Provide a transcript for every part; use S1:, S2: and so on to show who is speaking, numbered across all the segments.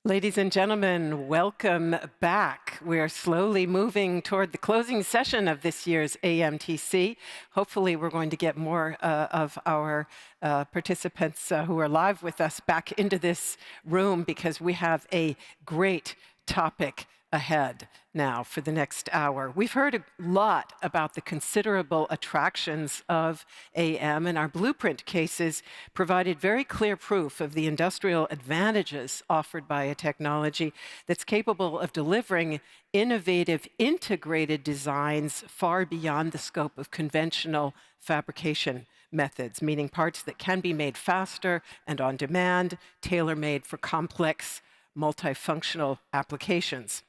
S1: Ladies and gentlemen, welcome back. We're slowly moving toward the closing session of this year's AMTC. Hopefully, we're going to get more of our participants who are live with us back into this room because we have a great topic ahead now for the next hour. We've heard a lot about the considerable attractions of AM, and our blueprint cases provided very clear proof of the industrial advantages offered by a technology that's capable of delivering innovative, integrated designs far beyond the scope of conventional fabrication methods, meaning parts that can be made faster and on demand, tailor-made for complex, multifunctional applications.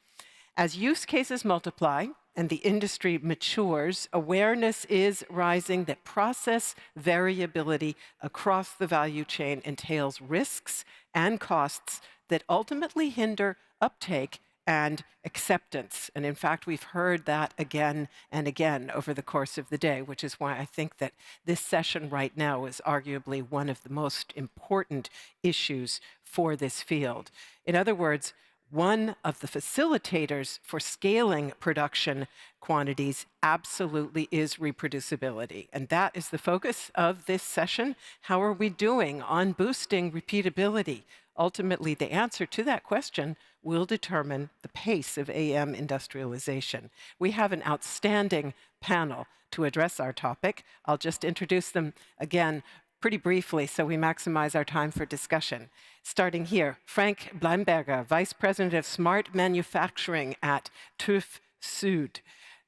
S1: As use cases multiply and the industry matures, awareness is rising that process variability across the value chain entails risks and costs that ultimately hinder uptake and acceptance. And in fact, we've heard that again and again over the course of the day, which is why I think that this session right now is arguably one of the most important issues for this field. In other words, one of the facilitators for scaling production quantities absolutely is reproducibility. And that is the focus of this session. How are we doing on boosting repeatability? Ultimately, the answer to that question will determine the pace of AM industrialization. We have an outstanding panel to address our topic. I'll just introduce them again pretty briefly so we maximize our time for discussion. Starting here, Frank Blaimberger, Vice President of Smart Manufacturing at Trumpf Süd.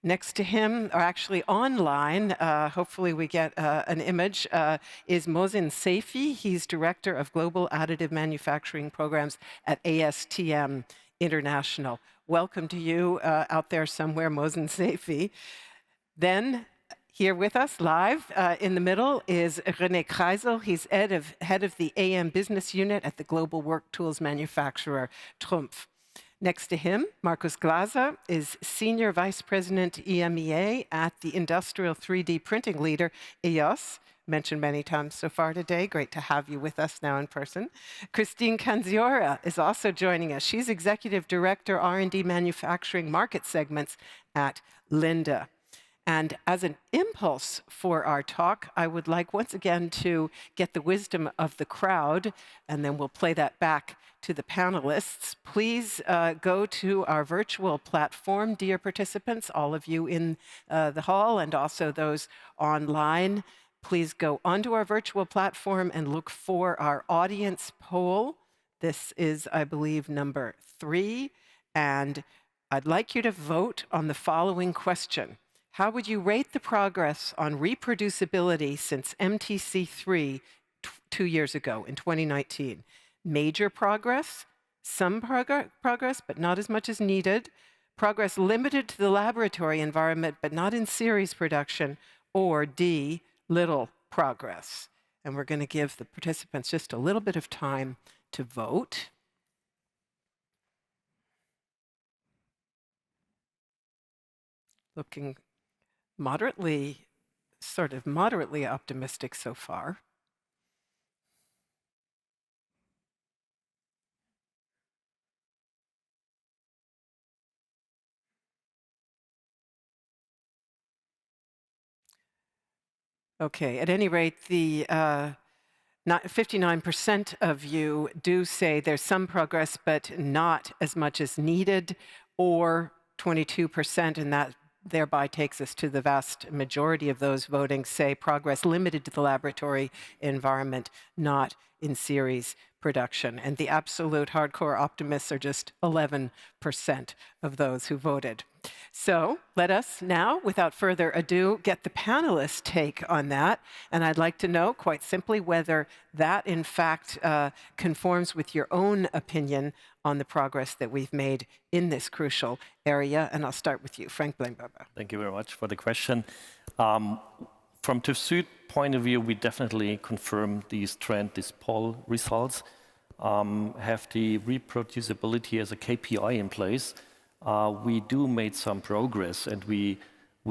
S1: Next to him, or actually online, hopefully we get an image, is Mohsen Seifi. He's Director of Global Additive Manufacturing Programs at ASTM International. Welcome to you out there somewhere, Mohsen Seifi. Then, here with us, live in the middle, is René Kreissl. He's head of the AM business unit at the global work tools manufacturer Trumpf. Next to him, Markus Glasser is Senior Vice President EMEA at the industrial 3D printing leader EOS, mentioned many times so far today. Great to have you with us now in person. Kandziora is also joining us. She's Executive Director, R&D Manufacturing Market Segments at Linde. And as an impulse for our talk, I would like once again to get the wisdom of the crowd, and then we'll play that back to the panelists. Please go to our virtual platform, dear participants, all of you in the hall and also those online. Please go onto our virtual platform and look for our audience poll. This is, I believe, number 3. And I'd like you to vote on the following question. How would you rate the progress on reproducibility since MTC3 2 years ago in 2019? Major progress, some progress, but not as much as needed, progress limited to the laboratory environment, but not in series production, or D, little progress. And we're going to give the participants just a little bit of time to vote. Looking moderately optimistic so far. Okay, at any rate, the 59% of you do say there's some progress, but not as much as needed, or 22%, and that thereby takes us to the vast majority of those voting say progress limited to the laboratory environment, not in series production. And the absolute hardcore optimists are just 11% of those who voted. So let us now, without further ado, get the panelists' take on that. And I'd like to know, quite simply, whether that, in fact, conforms with your own opinion on the progress that we've made in this crucial area. And I'll start with you, Frank Blaimberger.
S2: Thank you very much for the question. From Trumpf Süd point of view, we definitely confirm these poll results, have the reproducibility as a KPI in place. We do made some progress, and we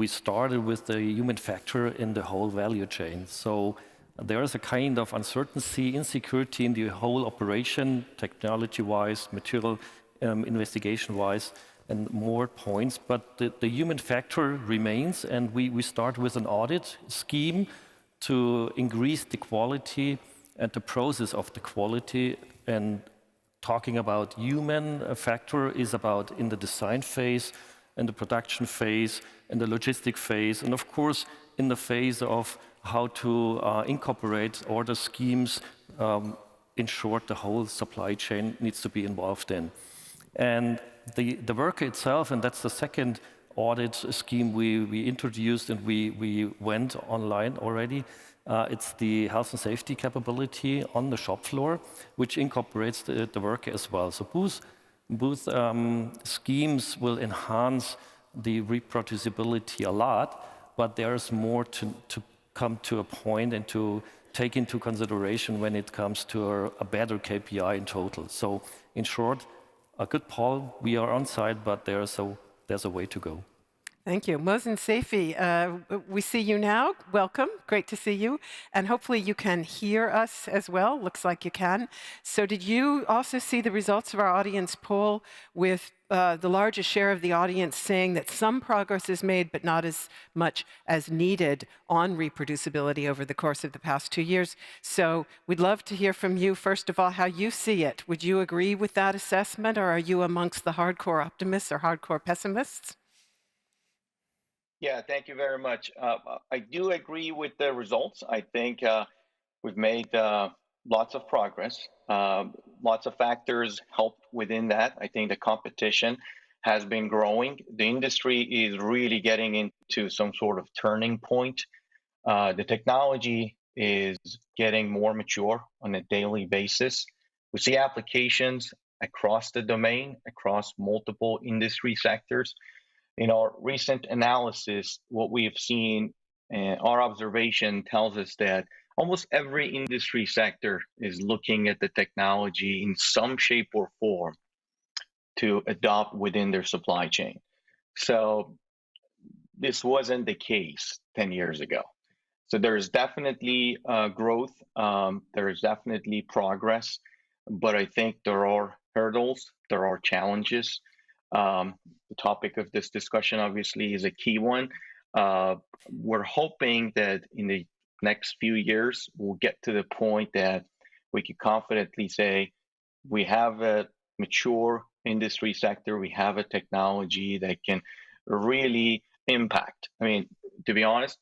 S2: started with the human factor in the whole value chain. So there is a kind of uncertainty, insecurity in the whole operation, technology-wise, material investigation-wise, and more points. But the human factor remains, and we start with an audit scheme to increase the quality and the process of the quality. And talking about human factor is about in the design phase, in the production phase, in the logistic phase, and of course in the phase of how to incorporate order schemes. In short, the whole supply chain needs to be involved in. And the worker itself, and that's the second audit scheme we introduced, and we went online already. It's the health and safety capability on the shop floor, which incorporates the worker as well. So both schemes will enhance the reproducibility a lot, but there's more to come to a point and to take into consideration when it comes to a better KPI in total. So in short, a good poll, we are on site, but there's a way to go.
S1: Thank you. Mohsen Seifi, we see you now. Welcome. Great to see you. And hopefully you can hear us as well. Looks like you can. So did you also see the results of our audience poll with the largest share of the audience saying that some progress is made, but not as much as needed on reproducibility over the course of the past 2 years? So we'd love to hear from you, first of all, how you see it. Would you agree with that assessment, or are you amongst the hardcore optimists or hardcore pessimists?
S3: Yeah, thank you very much. I do agree with the results. I think we've made lots of progress. Lots of factors helped within that. I think the competition has been growing. The industry is really getting into some sort of turning point. The technology is getting more mature on a daily basis. We see applications across the domain, across multiple industry sectors. In our recent analysis, what we have seen, our observation tells us that almost every industry sector is looking at the technology in some shape or form to adopt within their supply chain. So this wasn't the case 10 years ago. So there is definitely growth, there is definitely progress, but I think there are hurdles, there are challenges. The topic of this discussion obviously is a key one. We're hoping that in the next few years, we'll get to the point that we can confidently say we have a mature industry sector, we have a technology that can really impact. I mean, to be honest,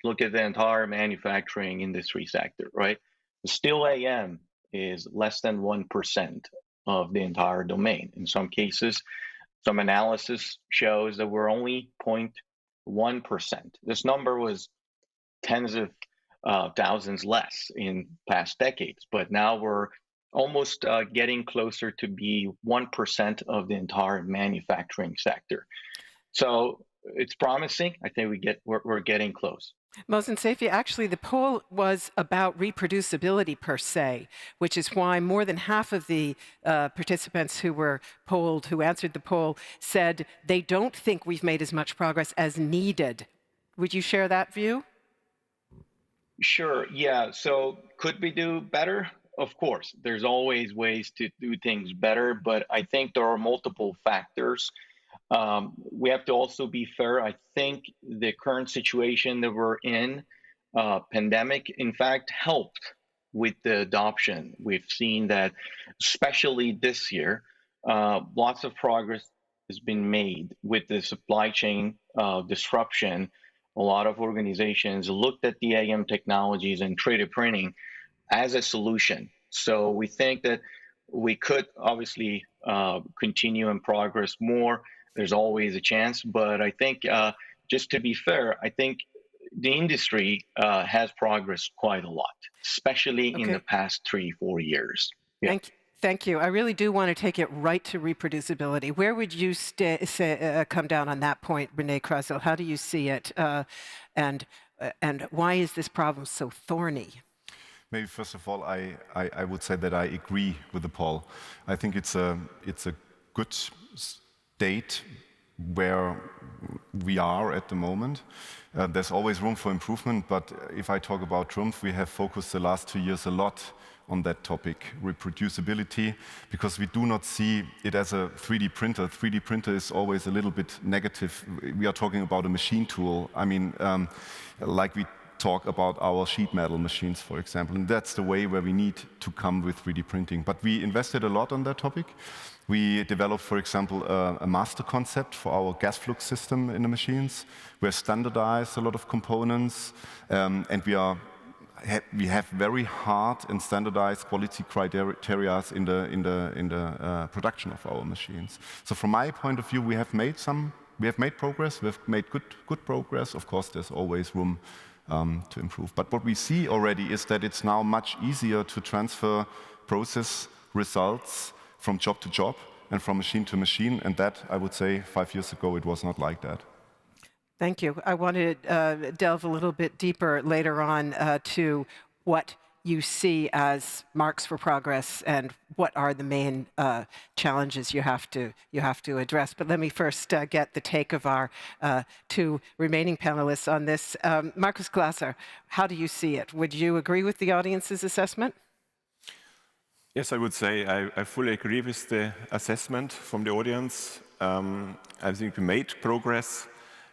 S3: look at the entire manufacturing industry sector, right? The steel AM is less than 1% of the entire domain. In some cases, some analysis shows that we're only 0.1%. This number was tens of thousands less in past decades, but now we're almost getting closer to be 1% of the entire manufacturing sector. So it's promising. I think we're getting close.
S1: Mohsen Seifi, actually the poll was about reproducibility per se, which is why more than half of the participants who were polled, who answered the poll, said they don't think we've made as much progress as needed. Would you share that view?
S3: Sure, yeah. So could we do better? Of course, there's always ways to do things better, but I think there are multiple factors. We have to also be fair. I think the current situation that we're in, pandemic, in fact, helped with the adoption. We've seen that, especially this year, lots of progress has been made with the supply chain disruption. A lot of organizations looked at the AM technologies and 3D printing as a solution. So we think that we could obviously continue and progress more. There's always a chance, but I think just to be fair, I think the industry has progressed quite a lot, especially in the past 3-4 years.
S1: Yeah. Thank you. I really do want to take it right to reproducibility. Where would you come down on that point, René Kreissl? How do you see it, and why is this problem so thorny?
S4: Maybe first of all, I would say that I agree with the poll. I think it's a good state where we are at the moment. There's always room for improvement, but if I talk about Trumpf, we have focused the last 2 years a lot on that topic, reproducibility, because we do not see it as a 3D printer. 3D printer is always a little bit negative. We are talking about a machine tool. I mean, like we talk about our sheet metal machines, for example, and that's the way where we need to come with 3D printing. But we invested a lot on that topic. We developed, for example, a master concept for our gas flux system in the machines. We standardized a lot of components, and we have very hard and standardized quality criteria in the production of our machines. So from my point of view, we have made progress. We have made good progress. Of course, there's always room to improve. But what we see already is that it's now much easier to transfer process results from job to job and from machine to machine. And that, I would say, 5 years ago, it was not like that.
S1: Thank you. I want to delve a little bit deeper later on to what you see as marks for progress and what are the main challenges you have to address. But let me first get the take of our 2 remaining panelists on this. Markus Glasser, how do you see it? Would you agree with the audience's assessment?
S5: Yes, I would say I fully agree with the assessment from the audience. I think we made progress.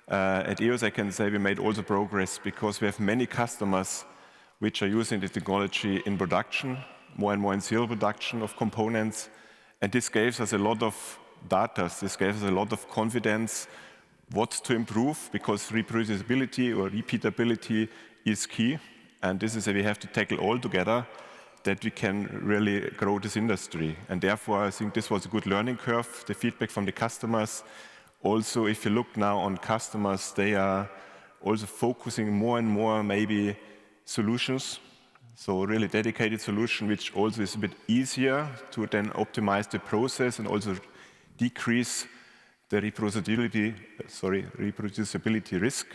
S5: At EOS, I can say we made also progress because we have many customers which are using the technology in production, more and more in serial production of components. And this gave us a lot of data. This gave us a lot of confidence what to improve, because reproducibility or repeatability is key. And this is why we have to tackle all together that we can really grow this industry. And therefore, I think this was a good learning curve, the feedback from the customers. Also, if you look now on customers, they are also focusing more and more maybe solutions, so really dedicated solution, which also is a bit easier to then optimize the process and also decrease the reproducibility risk.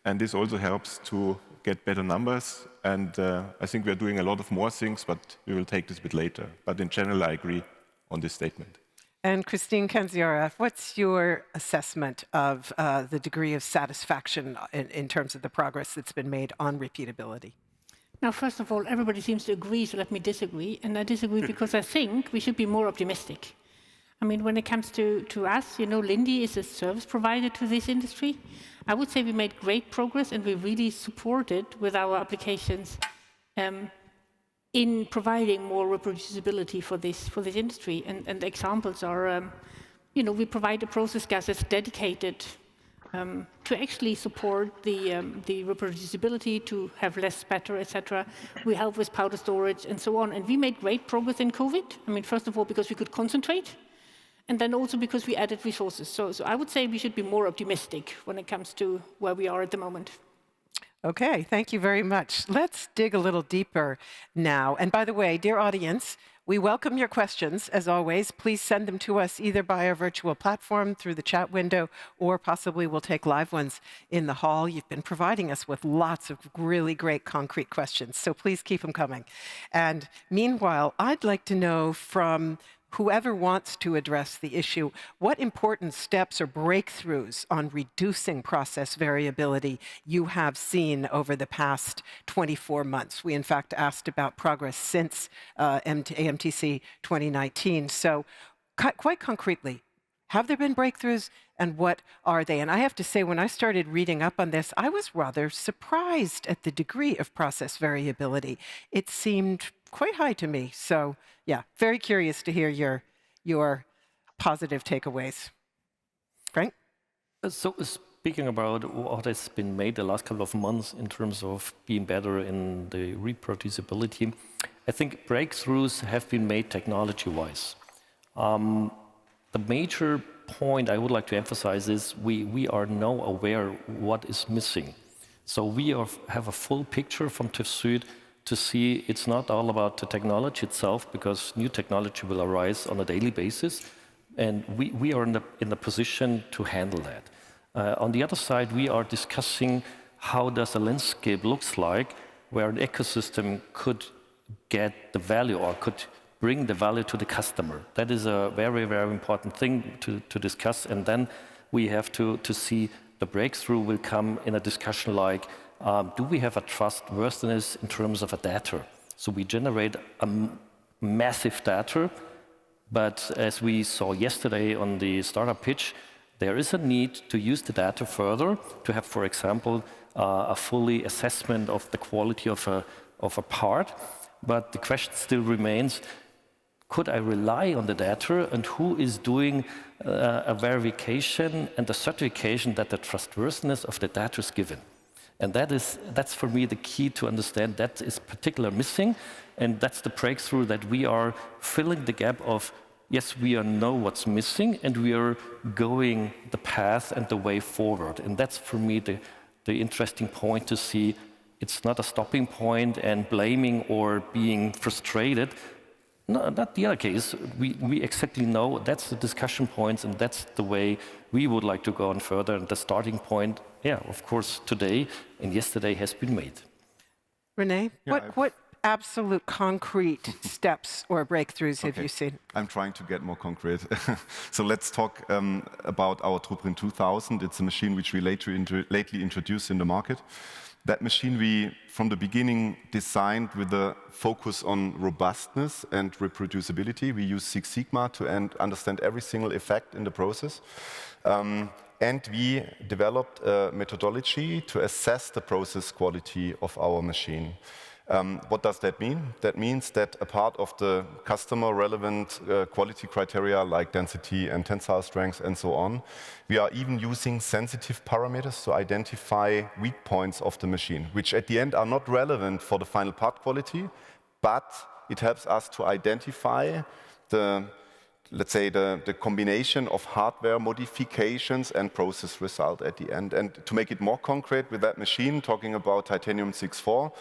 S5: And this also helps to get better numbers. And I think we're doing a lot of more things, but we will take this a bit later. But in general, I agree on this statement.
S1: And Christine Kandziora, what's your assessment of the degree of satisfaction in terms of the progress that's been made on repeatability?
S6: Now, first of all, everybody seems to agree, so let me disagree. And I disagree because I think we should be more optimistic. I mean, when it comes to us, you know, Linde is a service provider to this industry. I would say we made great progress and we really supported with our applications in providing more reproducibility for this industry. And examples are, you know, we provide a process gas that's dedicated to actually support the reproducibility, to have less spatter, etc. We help with powder storage and so on. And we made great progress in COVID. I mean, first of all, because we could concentrate, and then also because we added resources. So I would say we should be more optimistic when it comes to where we are at the moment.
S1: Okay, thank you very much. Let's dig a little deeper now. And by the way, dear audience, we welcome your questions, as always. Please send them to us either by our virtual platform through the chat window, or possibly we'll take live ones in the hall. You've been providing us with lots of really great concrete questions, so please keep them coming. And meanwhile, I'd like to know from whoever wants to address the issue, what important steps or breakthroughs on reducing process variability you have seen over the past 24 months? We, in fact, asked about progress since AMTC 2019. So quite concretely, have there been breakthroughs, and what are they? And I have to say, when I started reading up on this, I was rather surprised at the degree of process variability. It seemed quite high to me. So yeah, very curious to hear your positive takeaways. Frank?
S2: So speaking about what has been made the last couple of months in terms of being better in the reproducibility, I think breakthroughs have been made technology-wise. The major point I would like to emphasize is we are now aware what is missing. So we have a full picture from TÜV Süd to see it's not all about the technology itself, because new technology will arise on a daily basis, and we are in the position to handle that. On the other side, we are discussing how does a landscape looks like where an ecosystem could get the value or could bring the value to the customer. That is a very, very important thing to discuss, and then we have to see the breakthrough will come in a discussion like, do we have a trustworthiness in terms of a data? So we generate a massive data, but as we saw yesterday on the startup pitch, there is a need to use the data further to have, for example, a fully assessment of the quality of a part. But the question still remains, could I rely on the data, and who is doing a verification and a certification that the trustworthiness of the data is given? And that's for me the key to understand that is particularly missing, and that's the breakthrough that we are filling the gap of, yes, we know what's missing, and we are going the path and the way forward. And that's for me the interesting point to see. It's not a stopping point and blaming or being frustrated. No, not the other case. We exactly know that's the discussion points, and that's the way we would like to go on further. And the starting point, yeah, of course, today and yesterday has been made.
S1: René, what absolute concrete steps or breakthroughs have you seen?
S4: I'm trying to get more concrete. So let's talk about our Trumpf 2000. It's a machine which we lately introduced in the market. That machine we, from the beginning, designed with a focus on robustness and reproducibility. We use Six Sigma to understand every single effect in the process. And we developed a methodology to assess the process quality of our machine. What does that mean? That means that a part of the customer relevant quality criteria like density and tensile strength and so on, we are even using sensitive parameters to identify weak points of the machine, which at the end are not relevant for the final part quality, but it helps us to identify the, let's say, the combination of hardware modifications and process result at the end. And to make it more concrete with that machine, talking about titanium 6.4,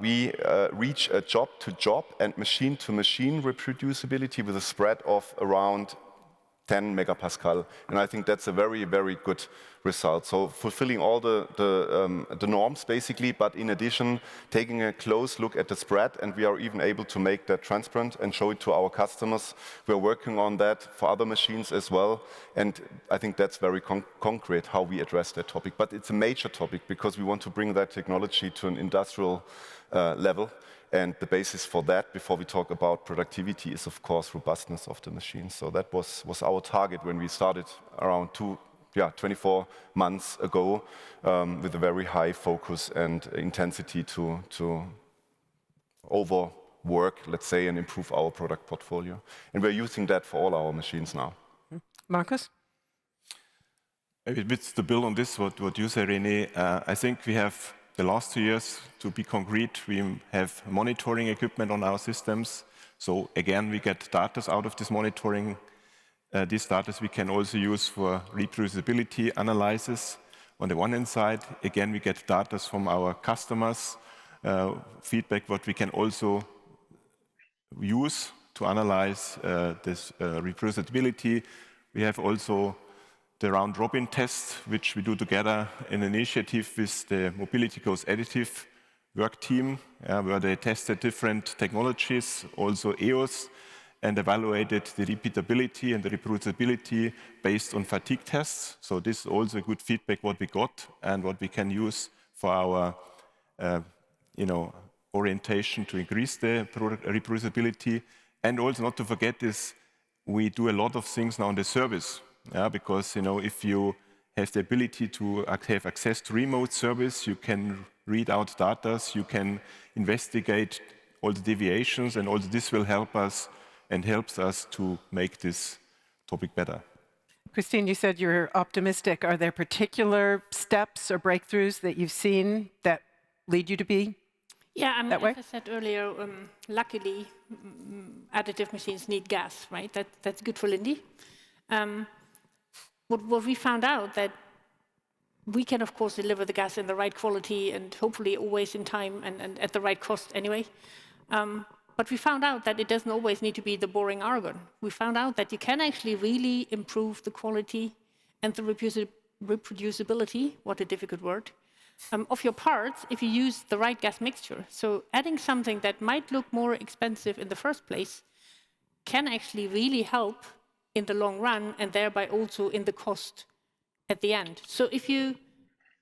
S4: we reach a job-to-job and machine-to-machine reproducibility with a spread of around 10 megapascal. And I think that's a very, very good result. So fulfilling all the norms, basically, but in addition, taking a close look at the spread, and we are even able to make that transparent and show it to our customers. We're working on that for other machines as well. And I think that's very concrete how we address that topic. But it's a major topic because we want to bring that technology to an industrial level. And the basis for that, before we talk about productivity, is of course robustness of the machine. So that was our target when we started around 24 months ago, with a very high focus and intensity to overwork, let's say, and improve our product portfolio. And we're using that for all our machines now.
S1: Markus?
S5: Maybe a bit to build on this, what you say, René, I think we have the last 2 years, to be concrete, we have monitoring equipment on our systems. So again, we get data out of this monitoring. These data we can also use for reproducibility analysis. On the one hand side, again, we get data from our customers, feedback what we can also use to analyze this reproducibility. We have also the round-robin test, which we do together in an initiative with the Mobility Goes Additive work team, where they tested different technologies, also EOS, and evaluated the repeatability and the reproducibility based on fatigue tests. So this is also good feedback what we got and what we can use for our orientation to increase the reproducibility. And also not to forget is we do a lot of things now in the service. Because if you have the ability to have access to remote service, you can read out data, you can investigate all the deviations, and all this will help us and helps us to make this topic better.
S1: Christine, you said you're optimistic. Are there particular steps or breakthroughs that you've seen that lead you to be that way?
S6: As I said earlier, luckily, additive machines need gas, right? That's good for Linde. What we found out that we can, of course, deliver the gas in the right quality and hopefully always in time and at the right cost anyway. But we found out that it doesn't always need to be the boring argon. We found out that you can actually really improve the quality and the reproducibility, what a difficult word, of your parts if you use the right gas mixture. So adding something that might look more expensive in the first place can actually really help in the long run, and thereby also in the cost at the end. So if you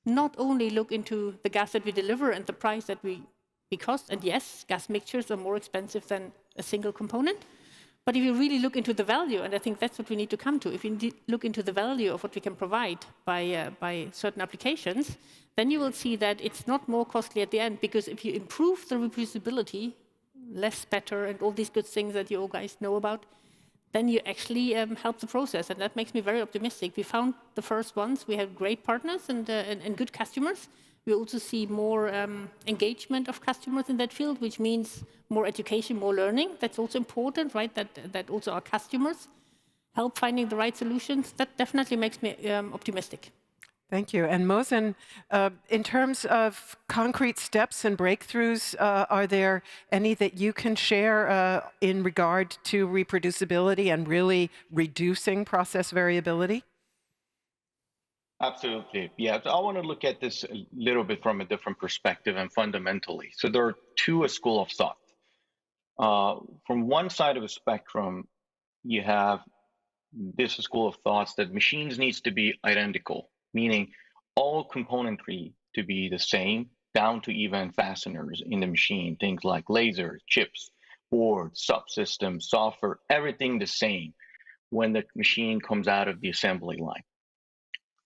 S6: not only look into the gas that we deliver and the price that we cost, and yes, gas mixtures are more expensive than a single component, but if you really look into the value, and I think that's what we need to come to, if you look into the value of what we can provide by certain applications, then you will see that it's not more costly at the end, because if you improve the reproducibility, less, better, and all these good things that you all guys know about, then you actually help the process, and that makes me very optimistic. We found the first ones. We have great partners and good customers. We also see more engagement of customers in that field, which means more education, more learning. That's also important, right? That also our customers help finding the right solutions. That definitely makes me optimistic.
S1: Thank you. And Mohsen, in terms of concrete steps and breakthroughs, are there any that you can share in regard to reproducibility and really reducing process variability?
S3: Absolutely. Yeah, I want to look at this a little bit from a different perspective and fundamentally. So there are two schools of thought. From one side of the spectrum, you have this school of thoughts that machines needs to be identical, meaning all componentry to be the same, down to even fasteners in the machine, things like lasers, chips, boards, subsystems, software, everything the same when the machine comes out of the assembly line.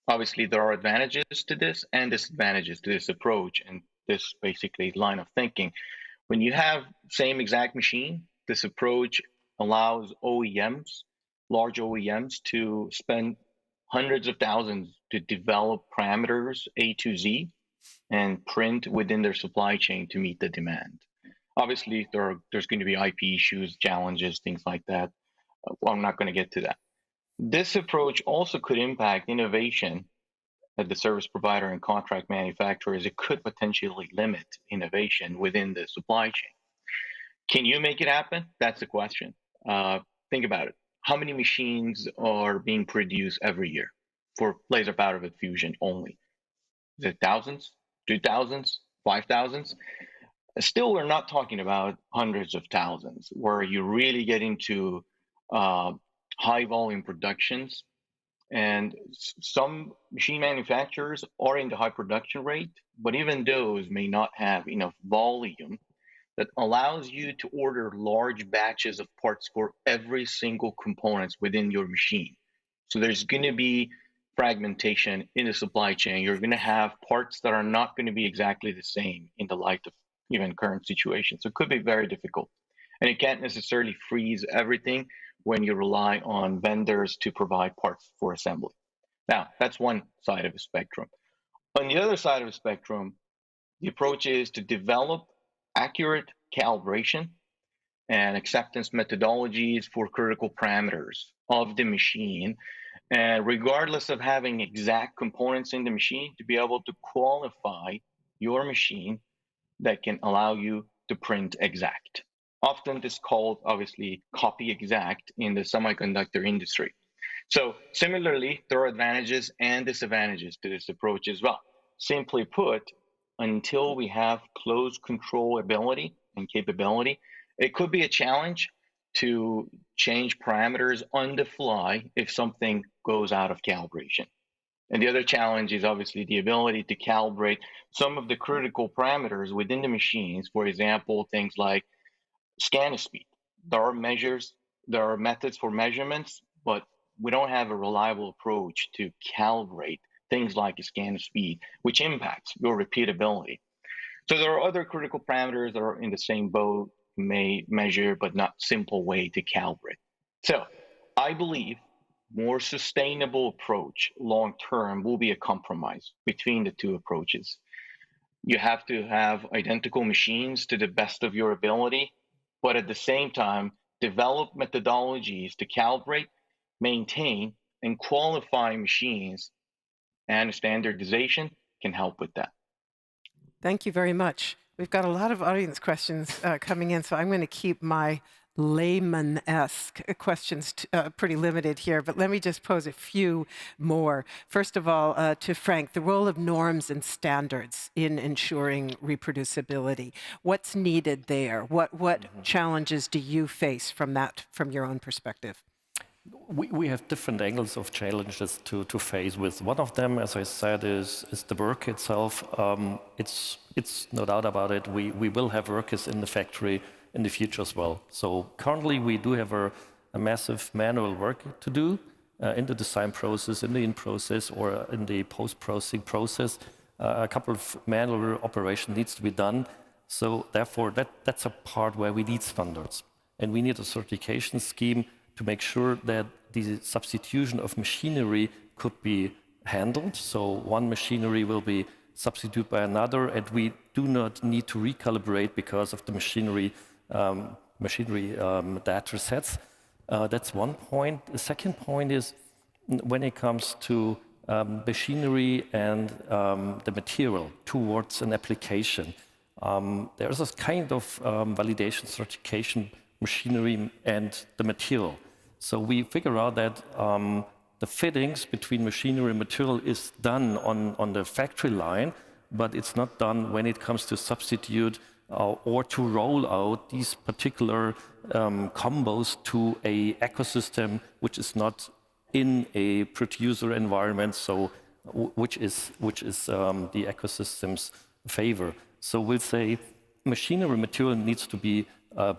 S3: Obviously, there are advantages to this and disadvantages to this approach and this basically line of thinking. When you have same exact machine, this approach allows OEMs, large OEMs, to spend hundreds of thousands to develop parameters A to Z and print within their supply chain to meet the demand. Obviously, there's going to be IP issues, challenges, things like that. Well, I'm not going to get to that. This approach also could impact innovation at the service provider and contract manufacturers. It could potentially limit innovation within the supply chain. Can you make it happen? That's the question. Think about it. How many machines are being produced every year for laser powder bed fusion only? Is it thousands, 2,000s, 5,000s? Still, we're not talking about hundreds of thousands, where you really get into high volume productions. And some machine manufacturers are in the high production rate, but even those may not have enough volume that allows you to order large batches of parts for every single components within your machine. So there's going to be fragmentation in the supply chain. You're going to have parts that are not going to be exactly the same in the light of even current situation. So it could be very difficult. And you can't necessarily freeze everything when you rely on vendors to provide parts for assembly. Now, that's one side of the spectrum. On the other side of the spectrum, the approach is to develop accurate calibration and acceptance methodologies for critical parameters of the machine. And regardless of having exact components in the machine, to be able to qualify your machine that can allow you to print exact. Often it's called, obviously, copy exact in the semiconductor industry. So similarly, there are advantages and disadvantages to this approach as well. Simply put, until we have close controllability and capability, it could be a challenge to change parameters on the fly if something goes out of calibration. And the other challenge is obviously the ability to calibrate some of the critical parameters within the machines. For example, things like scan speed. There are measures, there are methods for measurements, but we don't have a reliable approach to calibrate things like scan speed, which impacts your repeatability. So there are other critical parameters that are in the same boat, may measure, but not simple way to calibrate. So I believe more sustainable approach long-term will be a compromise between the two approaches. You have to have identical machines to the best of your ability, but at the same time, develop methodologies to calibrate, maintain, and qualify machines, and standardization can help with that.
S1: Thank you very much. We've got a lot of audience questions coming in, so I'm going to keep my layman-esque questions pretty limited here, but let me just pose a few more. First of all, to Frank, the role of norms and standards in ensuring reproducibility. What's needed there? What challenges do you face from your own perspective?
S2: We have different angles of challenges to face with. One of them, as I said, is the work itself. It's no doubt about it. We will have workers in the factory in the future as well. So currently we do have a massive manual work to do in the design process, in the in-process, or in the post-processing process. A couple of manual operations needs to be done. So therefore, that's a part where we need standards. And we need a certification scheme to make sure that the substitution of machinery could be handled. So one machinery will be substituted by another, and we do not need to recalibrate because of the machinery data sets. That's one point. The second point is when it comes to machinery and the material towards an application. There's a kind of validation certification machinery and the material. So we figure out that the fittings between machinery and material is done on the factory line, but it's not done when it comes to substitute or to roll out these particular combos to a ecosystem which is not in a producer environment, so which is the ecosystem's favor. So we'll say machinery material needs to be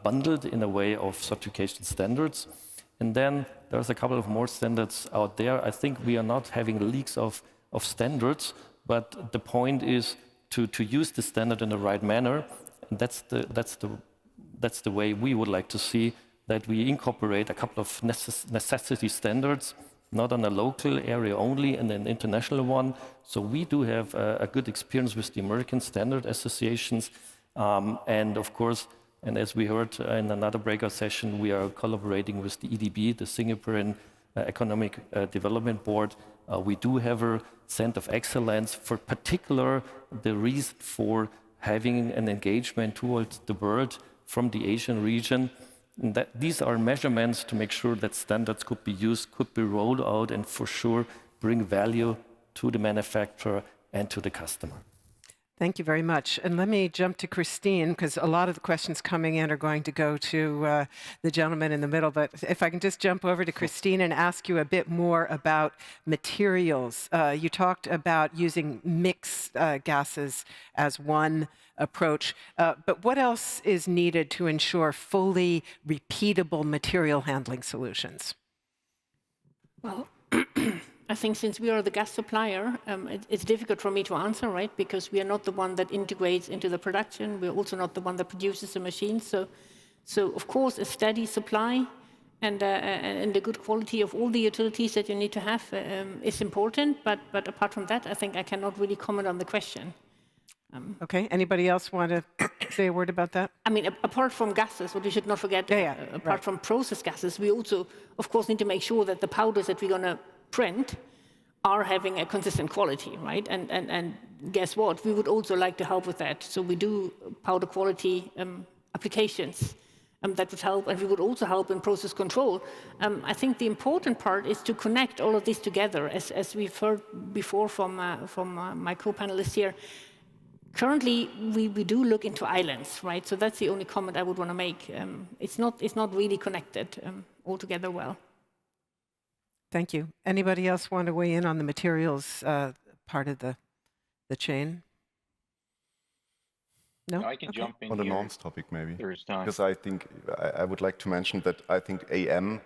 S2: bundled in a way of certification standards. And then there's a couple of more standards out there. I think we are not having leaks of standards, but the point is to use the standard in the right manner. And that's the way we would like to see that we incorporate a couple of necessity standards, not on a local area only and an international one. So we do have a good experience with the American standard associations. And of course, and as we heard in another breakout session, we are collaborating with the EDB, the Singaporean Economic Development Board. We do have a center of excellence for particular the reason for having an engagement towards the world from the Asian region. And that these are measurements to make sure that standards could be used, could be rolled out, and for sure bring value to the manufacturer and to the customer.
S1: Thank you very much. And let me jump to Christine, because a lot of the questions coming in are going to go to the gentleman in the middle. But if I can just jump over to Christine and ask you a bit more about materials. You talked about using mixed gases as one approach. But what else is needed to ensure fully repeatable material handling solutions?
S6: Well, I think since we are the gas supplier, it's difficult for me to answer, right? Because we are not the one that integrates into the production. We're also not the one that produces the machine. So of course, a steady supply and the good quality of all the utilities that you need to have is important. But apart from that, I think I cannot really comment on the question.
S1: Okay. Anybody else want to say a word about that?
S6: I mean, apart from gases, what we should not forget, apart from process gases, we also, of course, need to make sure that the powders that we're going to print are having a consistent quality, right? And guess what? We would also like to help with that. So we do powder quality applications that would help, and we would also help in process control. I think the important part is to connect all of this together, as we've heard before from my co-panelists here. Currently, we do look into islands, right? So that's the only comment I would want to make. It's not really connected altogether well.
S1: Thank you. Anybody else want to weigh in on the materials part of the chain? No?
S3: I can jump in
S4: on the
S3: here.
S4: norms topic, maybe.
S3: There's time.
S4: Because I think I would like to mention that I think AM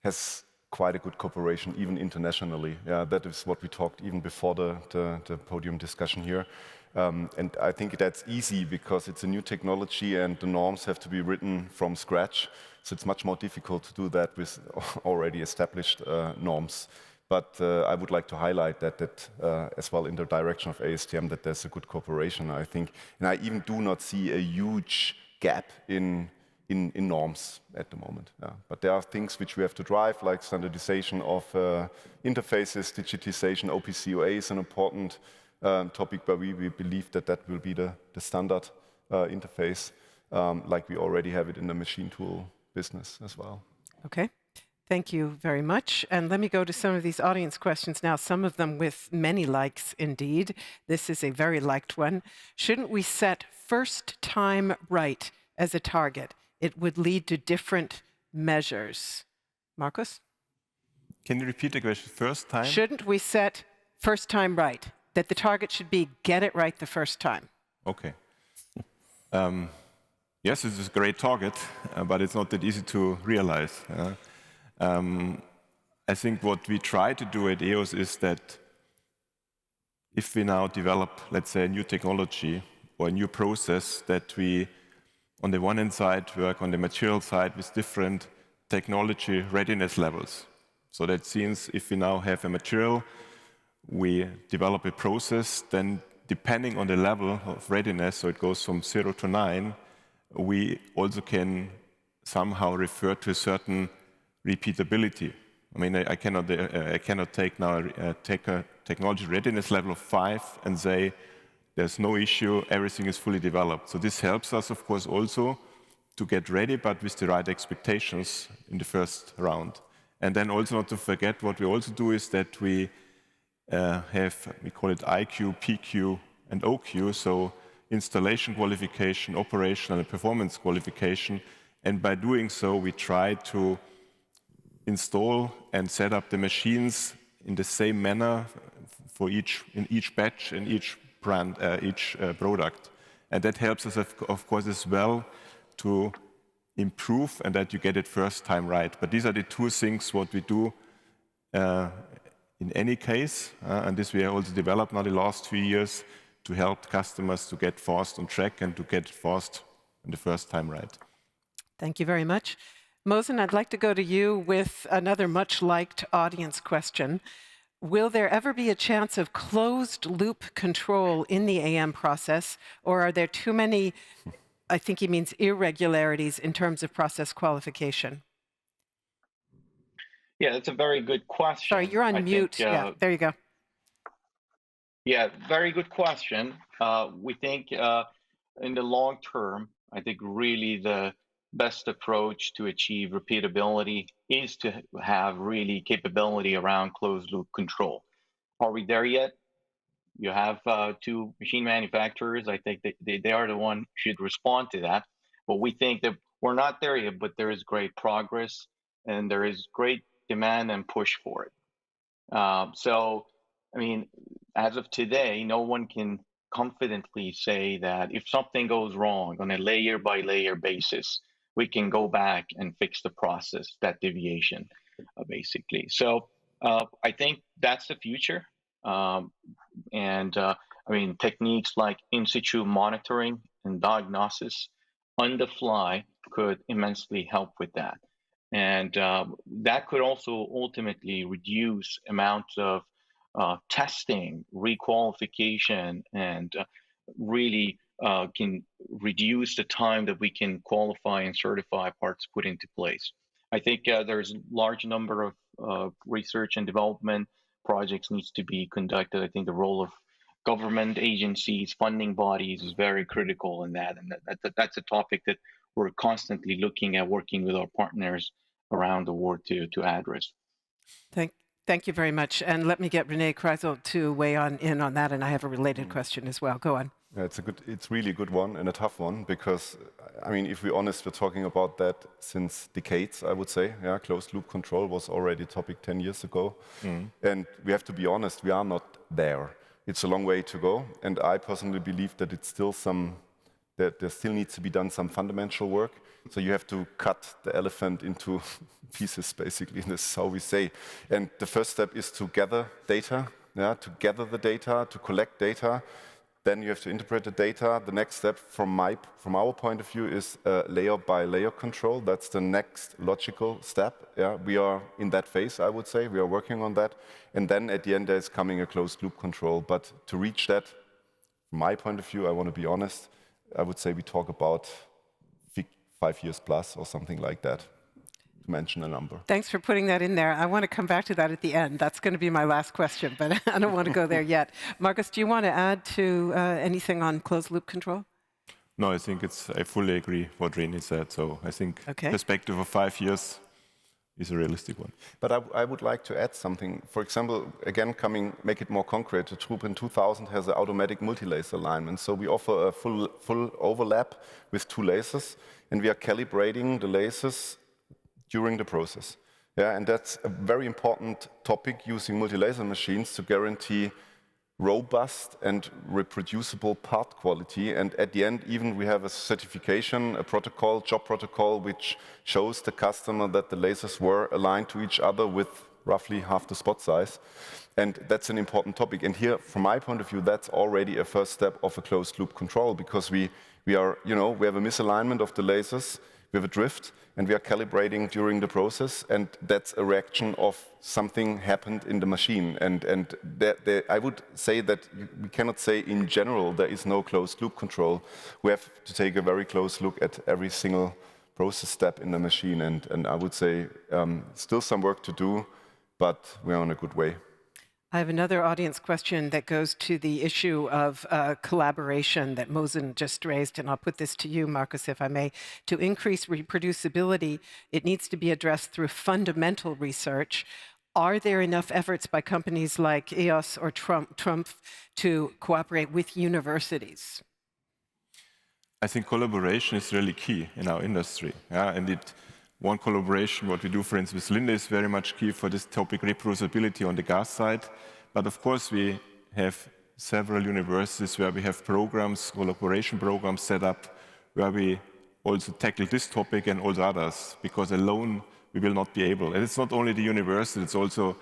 S4: has quite a good cooperation, even internationally. Yeah, that is what we talked even before the podium discussion here. And I think that's easy because it's a new technology and the norms have to be written from scratch. So it's much more difficult to do that with already established norms. But I would like to highlight that as well in the direction of ASTM, that there's a good cooperation, I think. And I even do not see a huge gap in norms at the moment. Yeah. But there are things which we have to drive, like standardization of interfaces, digitization. OPCOA is an important topic, but we believe that that will be the standard interface, like we already have it in the machine tool business as well.
S1: Okay. Thank you very much. And let me go to some of these audience questions now, some of them with many likes indeed. This is a very liked one. Shouldn't we set first time right as a target? It would lead to different measures. Markus?
S5: Can you repeat the question? First time?
S1: Shouldn't we set first time right? That the target should be get it right the first time.
S5: Okay. Yes, it's a great target, but it's not that easy to realize. I think what we try to do at EOS is that if we now develop, let's say, a new technology or a new process, that we, on the one hand side, work on the material side with different technology readiness levels. So that means if we now have a material, we develop a process, then depending on the level of readiness, so it goes from 0 to 9, we also can somehow refer to a certain repeatability. I mean, I cannot take now take a technology readiness level of 5 and say there's no issue, everything is fully developed. So this helps us, of course, also to get ready, but with the right expectations in the first round. And then also not to forget, what we also do is that we we call it IQ, PQ, and OQ, so installation qualification, operational and performance qualification. And by doing so, we try to install and set up the machines in the same manner for in each batch, in each brand, each product. And that helps us, of course, as well to improve and that you get it first time right. But these are the two things what we do in any case, and this we have also developed now the last few years to help customers to get fast on track and to get fast in the first time right.
S1: Thank you very much. Mohsen, I'd like to go to you with another much liked audience question. Will there ever be a chance of closed loop control in the AM process, or are there too many, I think he means irregularities in terms of process qualification?
S3: Yeah, that's a very good question.
S1: Sorry, you're on mute. Yeah, there you go.
S3: Yeah, very good question. We think in the long term, I think really the best approach to achieve repeatability is to have really capability around closed loop control. Are we there yet? You have two machine manufacturers. I think that they are the one who should respond to that. But we think that we're not there yet, but there is great progress and there is great demand and push for it. So, I mean, as of today, no one can confidently say that if something goes wrong on a layer by layer basis, we can go back and fix the process, that deviation, basically. So I think that's the future. I mean, techniques like in situ monitoring and diagnosis on the fly could immensely help with that. And that could also ultimately reduce amounts of testing, requalification, and really can reduce the time that we can qualify and certify parts put into place. I think there's a large number of research and development projects needs to be conducted. I think the role of government agencies, funding bodies is very critical in that. And that's a topic that we're constantly looking at, working with our partners around the world to address.
S1: Thank you very much. And let me get René Kreissl to weigh in on that. And I have a related question as well. Go on.
S4: Yeah, it's really a good one and a tough one because, I mean, if we're honest, we're talking about that since decades, I would say. Yeah, closed loop control was already a topic 10 years ago. And we have to be honest, we are not there. It's a long way to go. And I personally believe that it's still that there still needs to be done some fundamental work. So you have to cut the elephant into pieces, basically, and this is how we say. And the first step is to gather data, to gather the data, to collect data. Then you have to interpret the data. The next step from our point of view is layer by layer control. That's the next logical step. Yeah, we are in that phase, I would say. We are working on that. And then at the end, there's coming a closed loop control. But to reach that, from my point of view, I want to be honest, I would say we talk about 5 years plus or something like that, to mention a number.
S1: Thanks for putting that in there. I want to come back to that at the end. That's going to be my last question, but I don't want to go there yet. Markus, do you want to add to anything on closed loop control?
S5: No, I think I fully agree what René said. So I think perspective of 5 years is a realistic one.
S4: But I would like to add something. For example, again, make it more concrete. The Trumpf in 2000 has an automatic multi-laser alignment. So we offer a full overlap with 2 lasers, and we are calibrating the lasers during the process. Yeah, and that's a very important topic, using multi-laser machines to guarantee robust and reproducible part quality. And at the end, even we have a certification, a protocol, job protocol, which shows the customer that the lasers were aligned to each other with roughly half the spot size. And that's an important topic. And here, from my point of view, that's already a first step of a closed loop control, because we are, we have a misalignment of the lasers, we have a drift, and we are calibrating during the process, and that's a reaction of something happened in the machine. And I would say that we cannot say in general there is no closed loop control. We have to take a very close look at every single process step in the machine, and I would say still some work to do, but we're on a good way.
S1: I have another audience question that goes to the issue of collaboration that Mohsen just raised, and I'll put this to you, Markus, if I may. To increase reproducibility, it needs to be addressed through fundamental research. Are there enough efforts by companies like EOS or Trumpf to cooperate with universities?
S5: I think collaboration is really key in our industry. Yeah? And one collaboration, what we do, for instance, with Linde is very much key for this topic, reproducibility on the gas side. But of course, we have several universities where we have programs, collaboration programs set up, where we also tackle this topic and also others, because alone we will not be able. And it's not only the university, it's also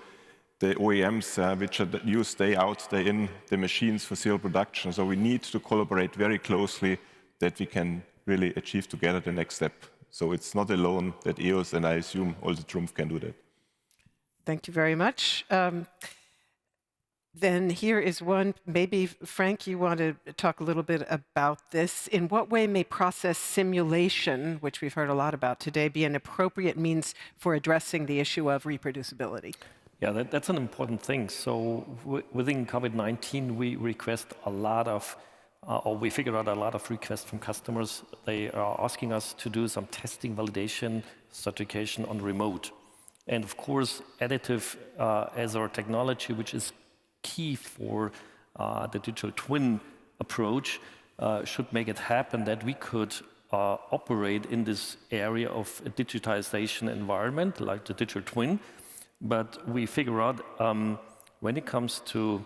S5: the OEMs, which are used day out, day in, the machines for serial production. So we need to collaborate very closely that we can really achieve together the next step. So it's not alone that EOS, and I assume also Trumpf, can do that.
S1: Thank you very much. Then here is one, maybe Frank, you want to talk a little bit about this. In what way may process simulation, which we've heard a lot about today, be an appropriate means for addressing the issue of reproducibility?
S2: Yeah, that's an important thing. So within COVID-19, we request a lot of we figured out a lot of requests from customers. They are asking us to do some testing, validation, certification on remote. And of course, additive as our technology, which is key for the digital twin approach, should make it happen that we could operate in this area of a digitization environment, like the digital twin. But we figure out when it comes to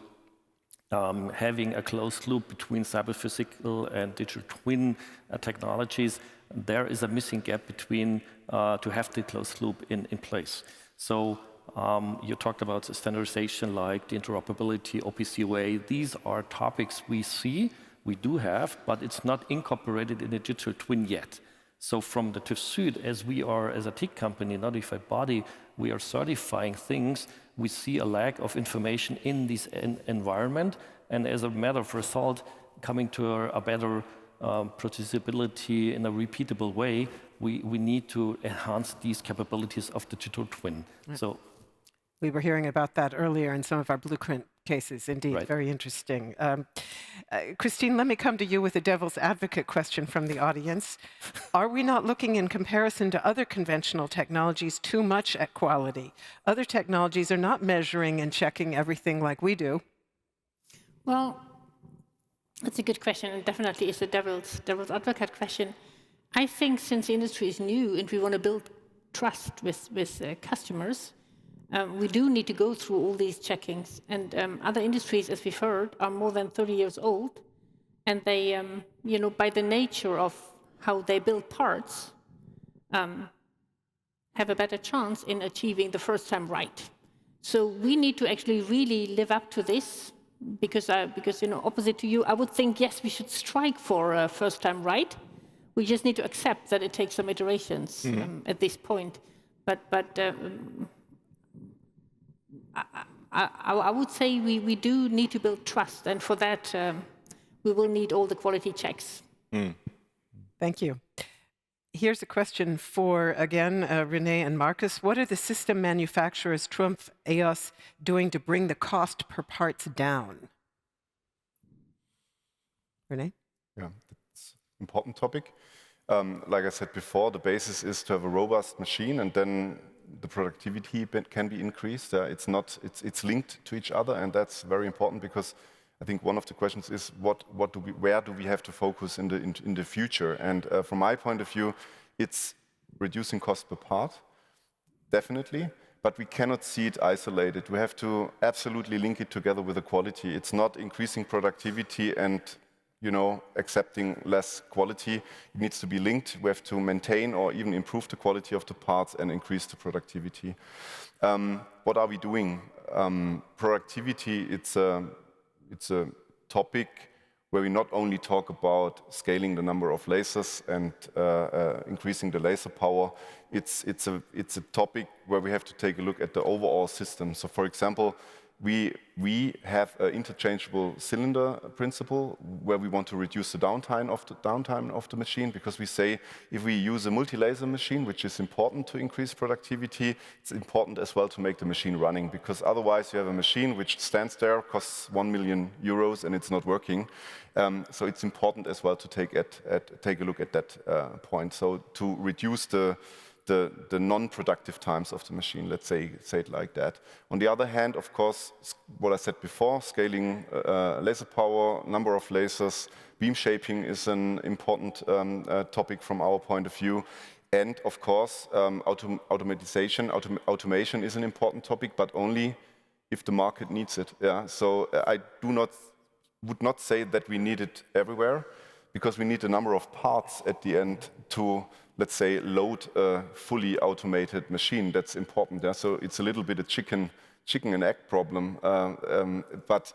S2: having a closed loop between cyber-physical and digital twin technologies, there is a missing gap between to have the closed loop in place. So you talked about standardization like the interoperability, OPC-UA. These are topics we see, we do have, but it's not incorporated in the digital twin yet. So from the TÜV Süd, as we are as a TIC company, notified body, we are certifying things. We see a lack of information in this environment, and as a matter of result, coming to a better producibility in a repeatable way, we need to enhance these capabilities of the digital twin.
S1: Right.
S2: So
S1: we were hearing about that earlier in some of our blueprint cases, indeed. Right. Very interesting. Christine, let me come to you with a devil's advocate question from the audience. Are we not looking in comparison to other conventional technologies too much at quality? Other technologies are not measuring and checking everything like we do.
S6: Well, that's a good question, and definitely is a devil's advocate question. I think since the industry is new and we want to build trust with customers, we do need to go through all these checkings. And other industries, as we've heard, are more than 30 years old. And they, by the nature of how they build parts, have a better chance in achieving the first time right. So we need to actually really live up to this, because opposite to you, I would think, yes, we should strike for first time right. We just need to accept that it takes some iterations at this point. But I would say we do need to build trust, and for that we will need all the quality checks.
S1: Thank you. Here's a question for, again, René and Markus. What are the system manufacturers, Trumpf, EOS, doing to bring the cost per parts down? René?
S4: Yeah, that's an important topic. Like I said before, the basis is to have a robust machine, and then the productivity can be increased. It's linked to each other, and that's very important, because I think one of the questions is where do we have to focus in the future? And from my point of view, it's reducing cost per part. definitely, but we cannot see it isolated. We have to absolutely link it together with the quality. It's not increasing productivity and accepting less quality. It needs to be linked. We have to maintain or even improve the quality of the parts and increase the productivity. What are we doing? Productivity, it's a topic where we not only talk about scaling the number of lasers and increasing the laser power, it's a topic where we have to take a look at the overall system. So for example, we have an interchangeable cylinder principle where we want to reduce the downtime of the machine, because we say if we use a multi-laser machine, which is important to increase productivity, it's important as well to make the machine running, because otherwise you have a machine which stands there, costs 1 million euros and it's not working. So it's important as well to take a look at that point. So to reduce the non-productive times of the machine, let's say it like that. On the other hand, of course, what I said before, scaling laser power, number of lasers, beam shaping is an important topic from our point of view. And of course, automation is an important topic, but only if the market needs it. Yeah? So I would not say that we need it everywhere, because we need a number of parts at the end to, let's say, load a fully automated machine. That's important. Yeah? So it's a little bit a chicken and egg problem. But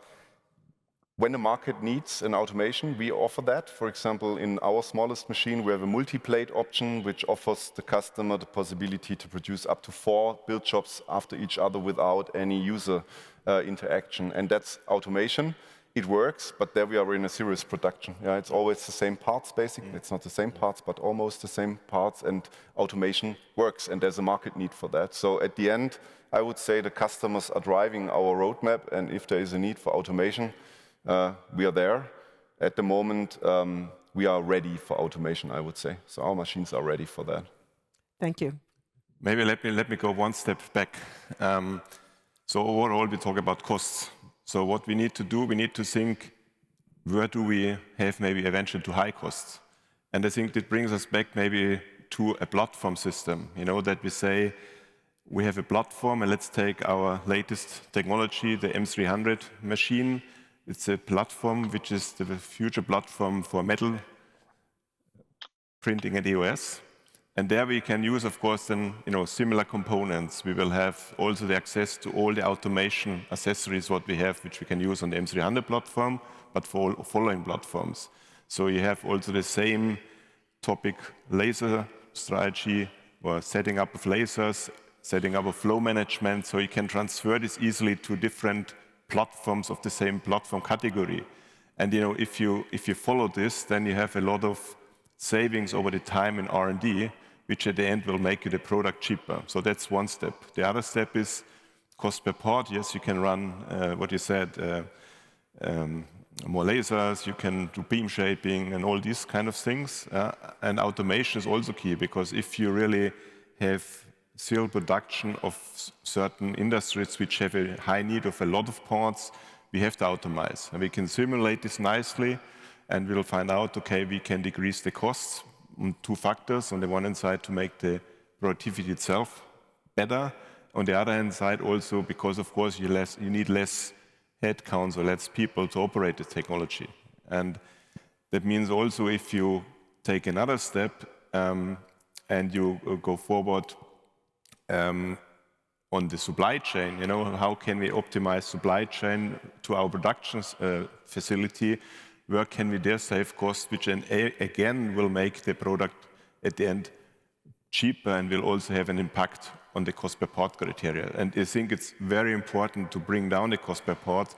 S4: when the market needs an automation, we offer that. For example, in our smallest machine, we have a multi-plate option, which offers the customer the possibility to produce up to 4 build jobs after each other without any user interaction. And that's automation. It works, but there we are in a serious production. Yeah, it's always the same parts, basically. It's not the same parts, but almost the same parts, and automation works, and there's a market need for that. So at the end, I would say the customers are driving our roadmap, and if there is a need for automation, we are there. At the moment, we are ready for automation, I would say. So our machines are ready for that.
S1: Thank you.
S5: Maybe let me go one step back. So overall, we talk about costs. So what we need to do, we need to think, where do we have maybe eventually to high costs? And I think that brings us back maybe to a platform system, that we say we have a platform, and let's take our latest technology, the M300 machine. It's a platform which is the future platform for metal printing at EOS. And there we can use, of course, then similar components. We will have also the access to all the automation accessories what we have, which we can use on the M300 platform, but for following platforms. So you have also the same topic, laser strategy, or setting up of lasers, setting up of flow management, so you can transfer this easily to different platforms of the same platform category. And if you follow this, then you have a lot of savings over the time in R&D, which at the end will make you the product cheaper. So that's one step. The other step is cost per part. Yes, you can run, what you said, more lasers, you can do beam shaping and all these kind of things. And automation is also key, because if you really have serial production of certain industries which have a high need of a lot of parts, we have to automate. And we can simulate this nicely, and we'll find out, okay, we can decrease the costs on 2 factors. On the one hand side, to make the productivity itself better. On the other hand side, also because, of course, you need less headcounts or less people to operate the technology. And that means also if you take another step and you go forward on the supply chain, how can we optimize supply chain to our production facility? Where can we there save costs, which again will make the product at the end cheaper and will also have an impact on the cost per part criteria. And I think it's very important to bring down the cost per part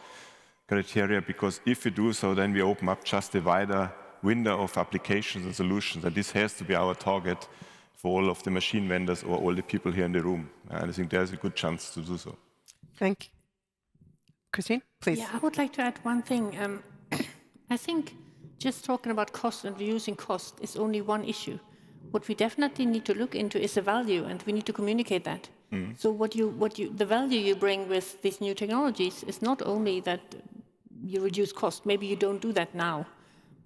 S5: criteria, because if we do so, then we open up just a wider window of applications and solutions. And this has to be our target for all of the machine vendors or all the people here in the room. And I think there's a good chance to do so.
S1: Thank you. Christine, please.
S6: Yeah, I would like to add one thing. I think just talking about cost and reducing cost is only one issue. What we definitely need to look into is the value, and we need to communicate that. So the value you bring with these new technologies is not only that you reduce cost. Maybe you don't do that now,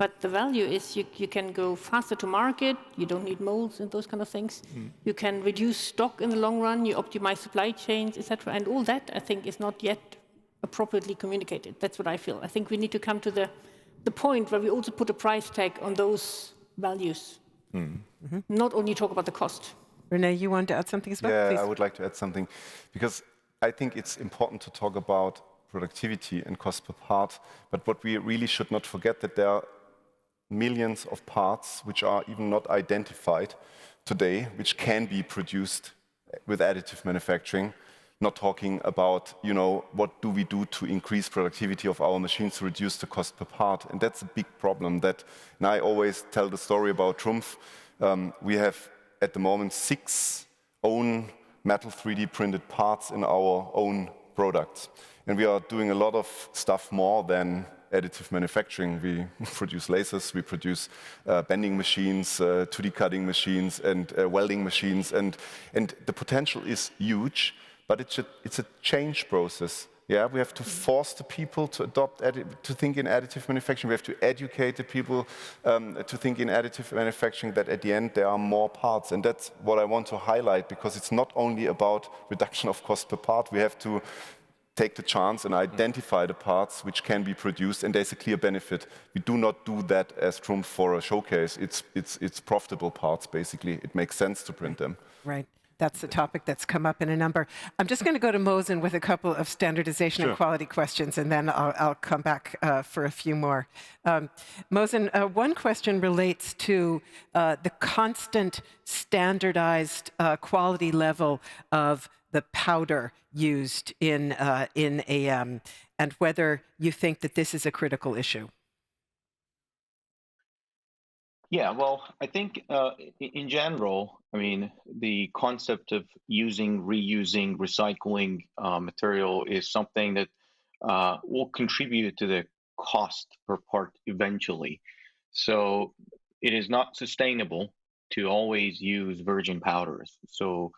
S6: But the value is you can go faster to market, you don't need molds and those kind of things. You can reduce stock in the long run, you optimize supply chains, etc. And all that, I think, is not yet appropriately communicated. That's what I feel. I think we need to come to the point where we also put a price tag on those values, not only talk about the cost.
S1: René, you wanted to add something as well?
S4: Yeah,
S1: Please.
S4: I would like to add something, because I think it's important to talk about productivity and cost per part, but what we really should not forget that there are millions of parts which are even not identified today, which can be produced with additive manufacturing. Not talking about, what do we do to increase productivity of our machines to reduce the cost per part, and that's a big problem. And I always tell the story about Trumpf. We have at the moment 6 own metal 3D printed parts in our own products, and we are doing a lot of stuff more than additive manufacturing. We produce lasers, we produce bending machines, 2D cutting machines, and welding machines, and the potential is huge, but it's a change process. Yeah, we have to force the people to to think in additive manufacturing. We have to educate the people to think in additive manufacturing, that at the end there are more parts, and that's what I want to highlight, because it's not only about reduction of cost per part. We have to take the chance and identify the parts which can be produced, and there's a clear benefit. We do not do that as Trumpf for a showcase. It's profitable parts, basically. It makes sense to print them.
S1: Right. That's the topic that's come up in a number. I'm just going to go to Mohsen with a couple of standardization and quality questions, and then I'll come back for a few more. Mohsen, one question relates to the constant standardized quality level of the powder used in AM, and whether you think that this is a critical issue.
S3: Yeah, well, I think in general, I mean, the concept of using, reusing, recycling material is something that will contribute to the cost per part eventually. So it is not sustainable to always use virgin powders. So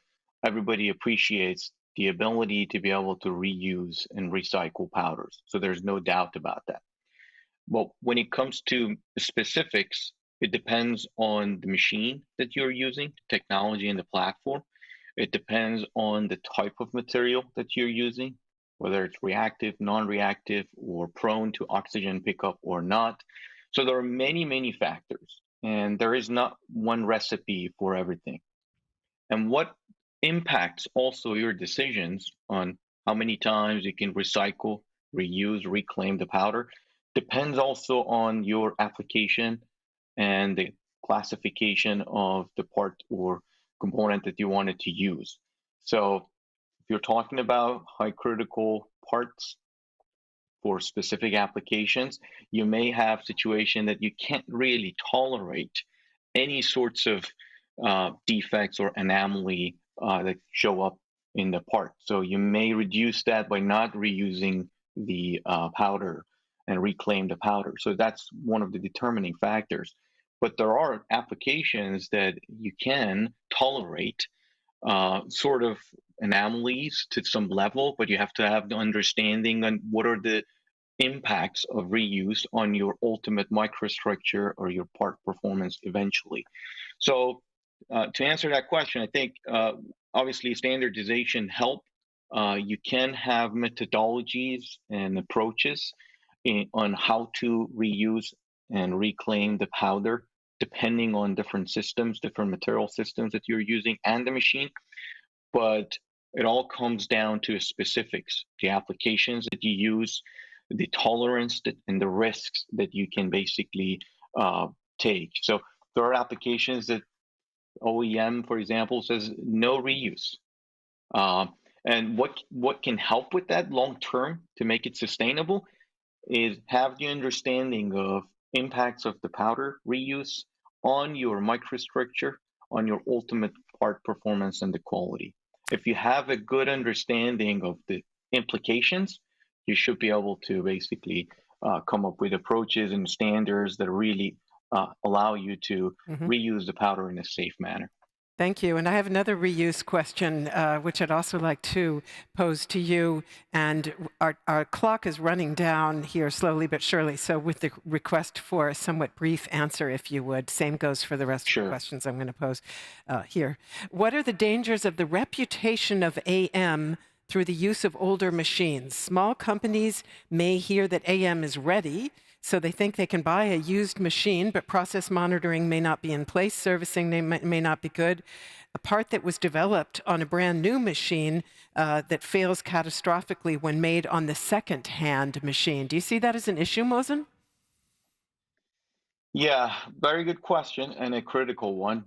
S3: everybody appreciates the ability to be able to reuse and recycle powders. So there's no doubt about that. Well, when it comes to the specifics, it depends on the machine that you're using, technology and the platform. It depends on the type of material that you're using, whether it's reactive, non-reactive, or prone to oxygen pickup or not. So there are many, many factors, and there is not one recipe for everything. And what impacts also your decisions on how many times you can recycle, reuse, reclaim the powder depends also on your application and the classification of the part or component that you wanted to use. So if you're talking about high critical parts for specific applications, you may have a situation that you can't really tolerate any sorts of defects or anomaly that show up in the part. So you may reduce that by not reusing the powder and reclaim the powder. So that's one of the determining factors. But there are applications that you can tolerate sort of anomalies to some level, but you have to have the understanding on what are the impacts of reuse on your ultimate microstructure or your part performance eventually. So to answer that question, I think obviously standardization help. You can have methodologies and approaches on how to reuse and reclaim the powder, depending on different systems, different material systems that you're using and the machine. But it all comes down to specifics, the applications that you use, the tolerance and the risks that you can basically take. So there are applications that OEM, for example, says no reuse. And what can help with that long term to make it sustainable is have the understanding of impacts of the powder reuse on your microstructure, on your ultimate part performance and the quality. If you have a good understanding of the implications, you should be able to basically come up with approaches and standards that really allow you to reuse the powder in a safe manner.
S1: Thank you. And I have another reuse question, which I'd also like to pose to you. And our clock is running down here slowly but surely. So with the request for a somewhat brief answer, if you would. Same goes for the rest of the questions I'm going to pose here. What are the dangers of the reputation of AM through the use of older machines? Small companies may hear that AM is ready, so they think they can buy a used machine, but process monitoring may not be in place, servicing may not be good. A part that was developed on a brand new machine that fails catastrophically when made on the second-hand machine. Do you see that as an issue, Mohsen?
S3: Yeah, very good question and a critical one.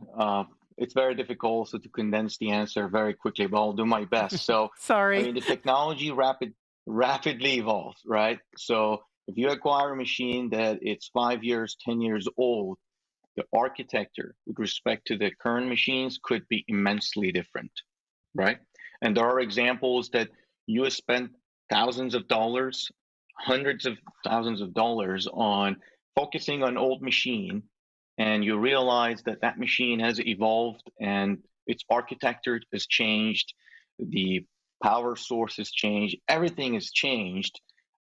S3: It's very difficult also to condense the answer very quickly, but I'll do my best. So,
S1: sorry.
S3: I mean, the technology rapidly evolves, right? So if you acquire a machine that it's 5 years, 10 years old, the architecture with respect to the current machines could be immensely different, right? And there are examples that you have spent thousands of dollars, hundreds of thousands of dollars on focusing on an old machine, and you realize that that machine has evolved and its architecture has changed, the power source has changed, everything has changed,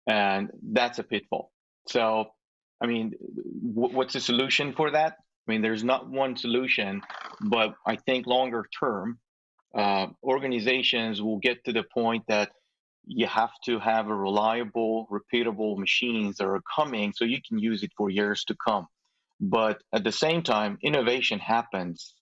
S3: and that's a pitfall. So, I mean, what's the solution for that? I mean, there's not one solution, but I think longer term, organizations will get to the point that you have to have a reliable, repeatable machines that are coming so you can use it for years to come. But at the same time, innovation happens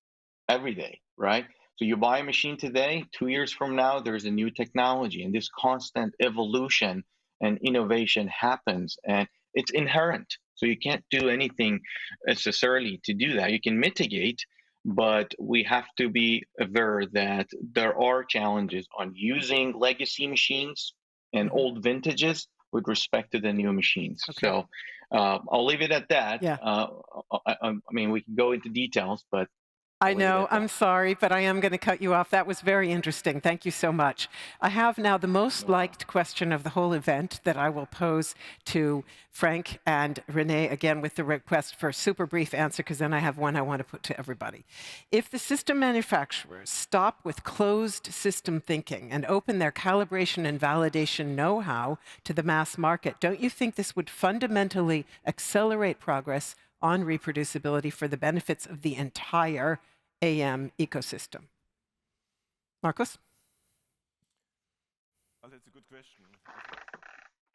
S3: every day, right? So you buy a machine today, 2 years from now, there's a new technology, and this constant evolution and innovation happens, and it's inherent. So you can't do anything necessarily to do that. You can mitigate, but we have to be aware that there are challenges on using legacy machines and old vintages with respect to the new machines. Okay. So I'll leave it at that. Yeah. I mean, we can go into details, but
S1: I know, I'm sorry, but I am going to cut you off. That was very interesting. Thank you so much. I have now the most liked question of the whole event that I will pose to Frank and René, again with the request for a super brief answer, because then I have one I want to put to everybody. If the system manufacturers stop with closed system thinking and open their calibration and validation know-how to the mass market, don't you think this would fundamentally accelerate progress on reproducibility for the benefits of the entire AM ecosystem? Markus?
S5: Well, that's a good question.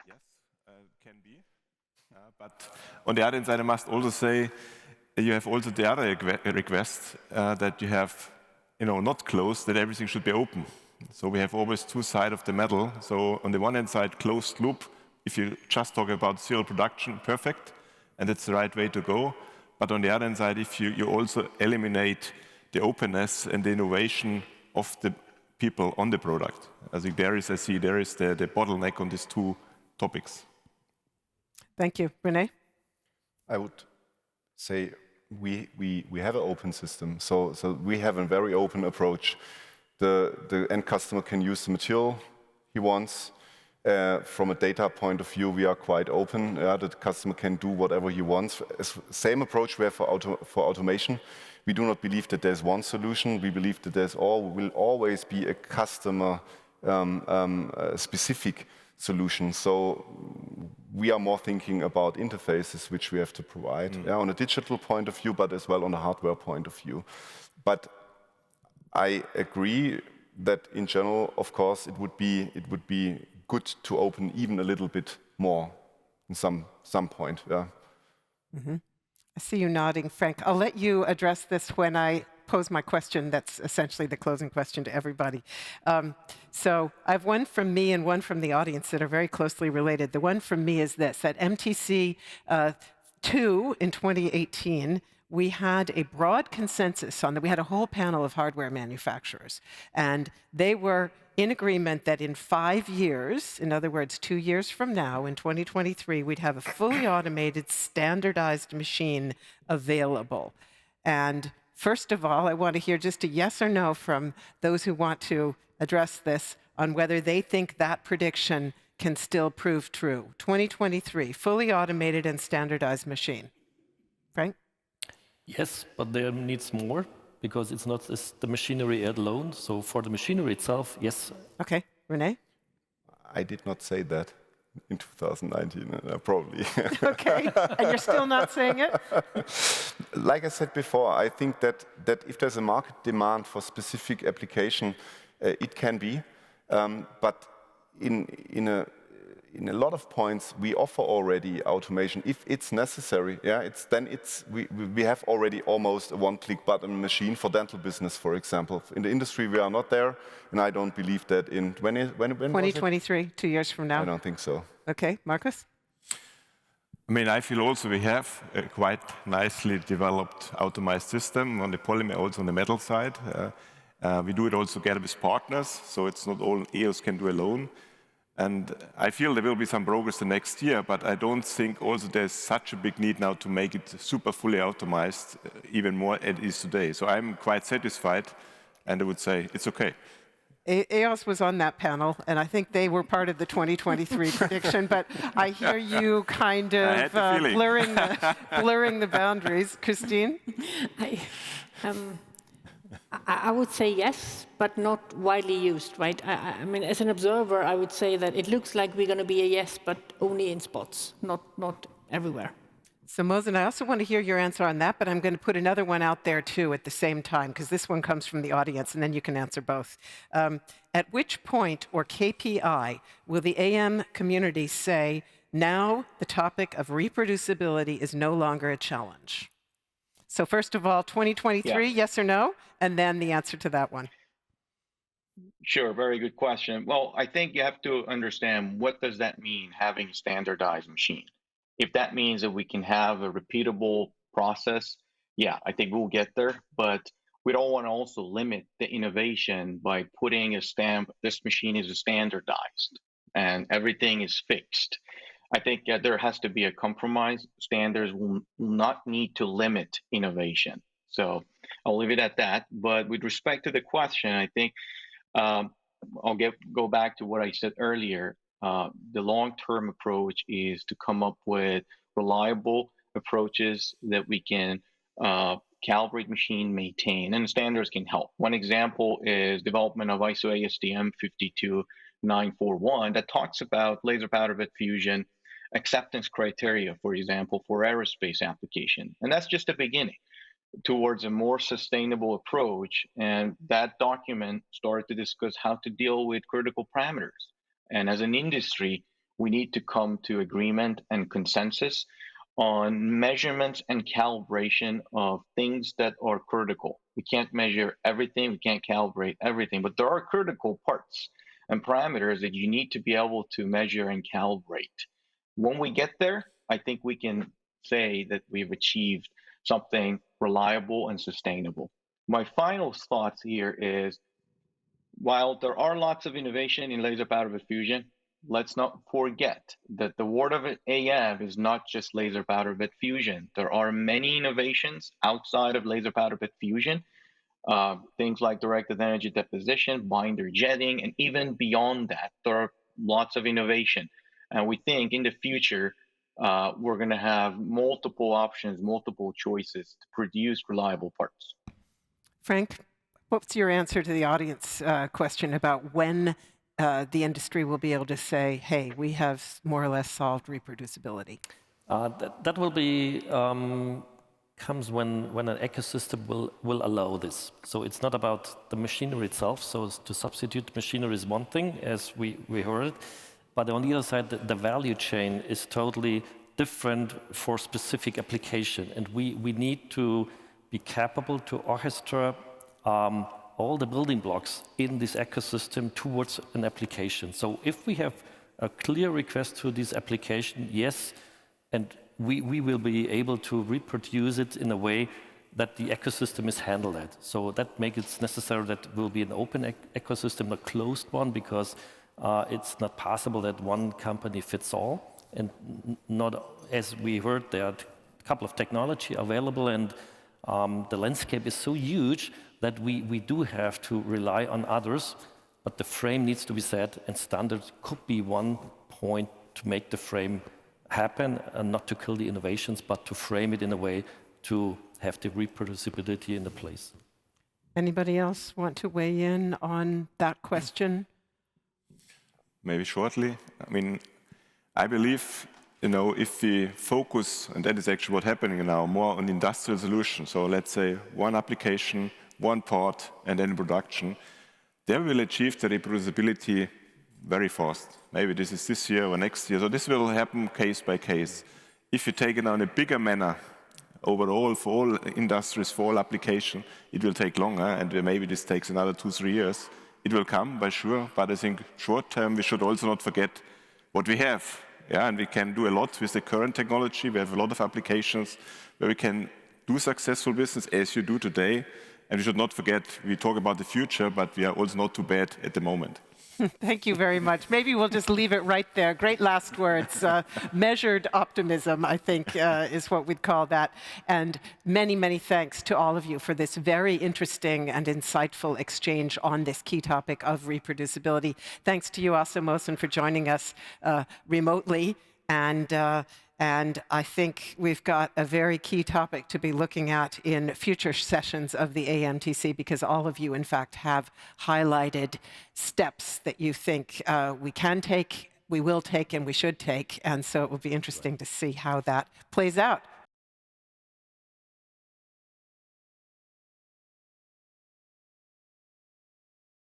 S5: Yes, can be. But on the other side, I must also say you have also the other request that you have, not closed, that everything should be open. So we have always two sides of the medal. So on the one hand side, closed loop, if you just talk about serial production, perfect. And that's the right way to go. But on the other hand side, if you also eliminate the openness and the innovation of the people on the product, I think there is the bottleneck on these two topics.
S1: Thank you. René?
S4: I would say we have an open system. So we have a very open approach. The end customer can use the material he wants. From a data point of view, we are quite open. The customer can do whatever he wants. Same approach we have for automation. We do not believe that there's one solution. We believe that will always be a customer specific solution. So we are more thinking about interfaces which we have to provide on a digital point of view, but as well on a hardware point of view. But I agree that in general, of course, it would be good to open even a little bit more in some point. Yeah.
S1: Mm-hmm. I see you nodding, Frank. I'll let you address this when I pose my question. That's essentially the closing question to everybody. So I have one from me and one from the audience that are very closely related. The one from me is this: at MTC 2 in 2018, we had a broad consensus on that. We had a whole panel of hardware manufacturers, and they were in agreement that in 5 years, in other words, 2 years from now, in 2023, we'd have a fully automated, standardized machine available. And first of all, I want to hear just a yes or no from those who want to address this on whether they think that prediction can still prove true. 2023, fully automated and standardized machine. Frank?
S2: Yes, but there needs more. because it's not the machinery alone. So for the machinery itself, yes.
S1: Okay, René?
S4: I did not say that in 2019, probably.
S1: Okay, and you're still not saying it?
S4: Like I said before, I think that if there's a market demand for specific application, it can be. But in a lot of points, we offer already automation if it's necessary. Yeah, we have already almost a one-click button machine for dental business, for example. In the industry, we are not there, and I don't believe that in when
S1: 2023, 2 years from now.
S4: I don't think so.
S1: Okay, Markus?
S5: I mean, I feel also we have a quite nicely developed automized system on the polymer, also on the metal side. We do it also together with partners, so it's not all EOS can do alone. And I feel there will be some progress the next year, but I don't think also there's such a big need now to make it super fully automized, even more as it is today. So I'm quite satisfied, and I would say it's okay.
S1: EOS was on that panel, and I think they were part of the 2023 prediction, but I hear you kind of blurring the boundaries. Christine?
S6: I would say yes, but not widely used, right? I mean, as an observer, I would say that it looks like we're going to be a yes, but only in spots, not everywhere.
S1: So Mohsen, I also want to hear your answer on that, but I'm going to put another one out there too at the same time, because this one comes from the audience, and then you can answer both. At which point or KPI will the AM community say, now the topic of reproducibility is no longer a challenge? So first of all, 2023, yes or no? And then the answer to that one.
S3: Sure, very good question. Well, I think you have to understand, what does that mean, having a standardized machine? If that means that we can have a repeatable process, yeah, I think we'll get there. But we don't want to also limit the innovation by putting a stamp, this machine is standardized and everything is fixed. I think there has to be a compromise. Standards will not need to limit innovation. So I'll leave it at that. But with respect to the question, I think I'll go back to what I said earlier. The long-term approach is to come up with reliable approaches that we can calibrate, machine, maintain, and standards can help. One example is development of ISO ASTM 52941 that talks about laser powder bed fusion acceptance criteria, for example, for aerospace application. And that's just a beginning towards a more sustainable approach. And that document started to discuss how to deal with critical parameters. And as an industry, we need to come to agreement and consensus on measurements and calibration of things that are critical. We can't measure everything, we can't calibrate everything, but there are critical parts and parameters that you need to be able to measure and calibrate. When we get there, I think we can say that we've achieved something reliable and sustainable. My final thoughts here is, while there are lots of innovation in laser powder bed fusion, let's not forget that the word of AM is not just laser powder bed fusion. There are many innovations outside of laser powder bed fusion, things like directed energy deposition, binder jetting, and even beyond that, there are lots of innovation. And we think in the future, we're going to have multiple options, multiple choices to produce reliable parts.
S1: Frank, what's your answer to the audience question about when the industry will be able to say, hey, we have more or less solved reproducibility?
S2: That will be comes when an ecosystem will allow this. So it's not about the machinery itself. So to substitute machinery is one thing, as we heard. But on the other side, the value chain is totally different for specific application. And we need to be capable to orchestrate all the building blocks in this ecosystem towards an application. So if we have a clear request to this application, yes, and we will be able to reproduce it in a way that the ecosystem is handled at. So that makes it necessary that it will be an open ecosystem, a closed one, because it's not possible that one company fits all. And not, as we heard, there are a couple of technology available, and the landscape is so huge that we do have to rely on others, but the frame needs to be set, and standard could be one point to make the frame happen, and not to kill the innovations, but to frame it in a way to have the reproducibility in the place.
S1: Anybody else want to weigh in on that question?
S5: Maybe shortly. I mean, I believe, if we focus, and that is actually what's happening now, more on industrial solutions, so let's say one application, one part, and then production, there we will achieve the reproducibility very fast. Maybe this is this year or next year. So this will happen case by case. If you take it on a bigger manner, overall for all industries, for all application, it will take longer, and maybe this takes another 2-3 years. It will come, by sure, but I think short term we should also not forget what we have. Yeah, and we can do a lot with the current technology. We have a lot of applications where we can do successful business as you do today. And we should not forget, we talk about the future, but we are also not too bad at the moment.
S1: Thank you very much. Maybe we'll just leave it right there. Great last words. Measured optimism, I think, is what we'd call that. And many, many thanks to all of you for this very interesting and insightful exchange on this key topic of reproducibility. Thanks to you also, Mohsen, for joining us remotely. And I think we've got a very key topic to be looking at in future sessions of the AMTC, because all of you, in fact, have highlighted steps that you think we can take, we will take, and we should take. And so it will be interesting to see how that plays out.